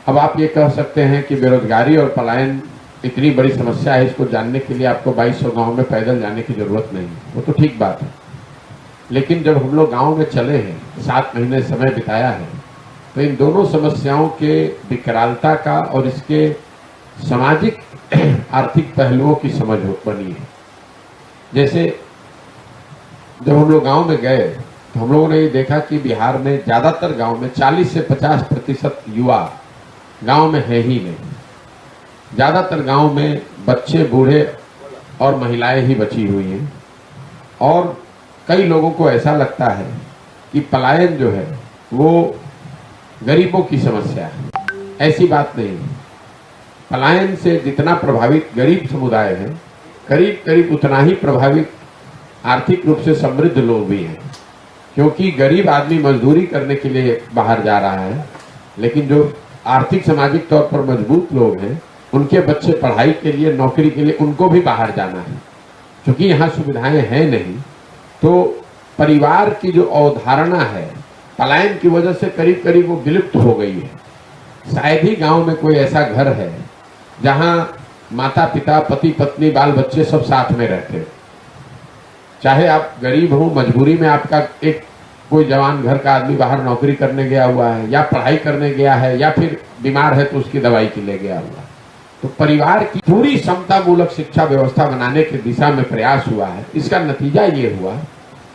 अब आप ये कह सकते हैं कि बेरोजगारी और पलायन इतनी बड़ी समस्या है, इसको जानने के लिए आपको 2200 गांव में पैदल जाने की जरूरत नहीं है, वो तो ठीक बात है। लेकिन जब हम लोग गांव में चले हैं, 7 महीने समय बिताया है, तो इन दोनों समस्याओं के विकरालता का और इसके सामाजिक आर्थिक पहलुओं की समझ बनी है। जैसे जब हम लोग गांव में गए तो हम लोगों ने ये देखा कि बिहार में ज़्यादातर गांव में 40 से 50% युवा गांव में है ही नहीं। ज़्यादातर गांव में बच्चे, बूढ़े और महिलाएं ही बची हुई हैं। और कई लोगों को ऐसा लगता है कि पलायन जो है वो गरीबों की समस्या है। ऐसी बात नहीं है। पलायन से जितना प्रभावित गरीब समुदाय है, करीब करीब उतना ही प्रभावित आर्थिक रूप से समृद्ध लोग भी हैं। क्योंकि गरीब आदमी मजदूरी करने के लिए बाहर जा रहा है, लेकिन जो आर्थिक सामाजिक तौर पर मजबूत लोग हैं, उनके बच्चे पढ़ाई के लिए, नौकरी के लिए उनको भी बाहर जाना है। क्योंकि यहाँ सुविधाएं हैं नहीं, तो परिवार की जो अवधारणा है पलायन की वजह से करीब करीब वो विलुप्त हो गई है। शायद ही गांव में कोई ऐसा घर है जहां माता पिता, पति पत्नी, बाल बच्चे सब साथ में रहते हैं। चाहे आप गरीब हो, मजबूरी में आपका एक कोई जवान घर का आदमी बाहर नौकरी करने गया हुआ है, या पढ़ाई करने गया है, या फिर बीमार है तो उसकी दवाई के लिए गया हुआ है। तो परिवार की पूरी समता मूलक शिक्षा व्यवस्था बनाने की दिशा में प्रयास हुआ है। इसका नतीजा ये हुआ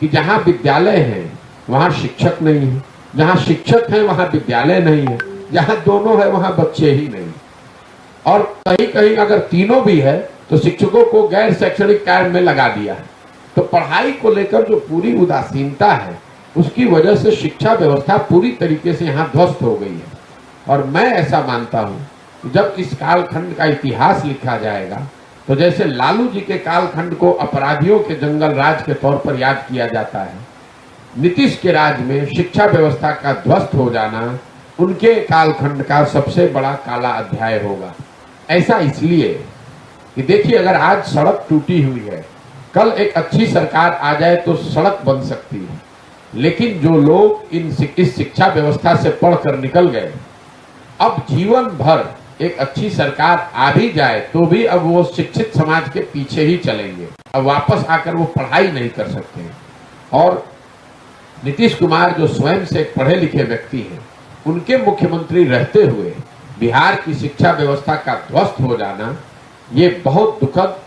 कि जहाँ विद्यालय है वहाँ शिक्षक नहीं है, जहाँ शिक्षक है वहाँ विद्यालय नहीं है, जहाँ दोनों है वहाँ बच्चे ही नहीं। और कहीं कहीं अगर तीनों भी है तो शिक्षकों को गैर शैक्षणिक कार्य में लगा दिया है। तो पढ़ाई को लेकर जो पूरी उदासीनता है, उसकी वजह से शिक्षा व्यवस्था पूरी तरीके से यहाँ ध्वस्त हो गई है। और मैं ऐसा मानता हूँ कि जब इस कालखंड का इतिहास लिखा जाएगा तो जैसे लालू जी के कालखंड को अपराधियों के जंगल राज के तौर पर याद किया जाता है, नीतीश के राज में शिक्षा व्यवस्था का ध्वस्त हो जाना उनके कालखंड का सबसे बड़ा काला अध्याय होगा। ऐसा इसलिए कि देखिए, अगर आज सड़क टूटी हुई है, कल एक अच्छी सरकार आ जाए तो सड़क बन सकती है। लेकिन जो लोग इस शिक्षा व्यवस्था से पढ़कर निकल गए, अब जीवन भर एक अच्छी सरकार आ भी जाए तो भी अब वो शिक्षित समाज के पीछे ही चलेंगे। अब वापस आकर वो पढ़ाई नहीं कर सकते। और नीतीश कुमार जो स्वयं से एक पढ़े लिखे व्यक्ति हैं, उनके मुख्यमंत्री रहते हुए बिहार की शिक्षा व्यवस्था का ध्वस्त हो जाना ये बहुत दुखद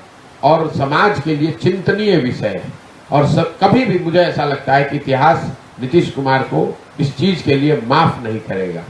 और समाज के लिए चिंतनीय विषय है। और कभी भी मुझे ऐसा लगता है कि इतिहास नीतीश कुमार को इस चीज के लिए माफ नहीं करेगा।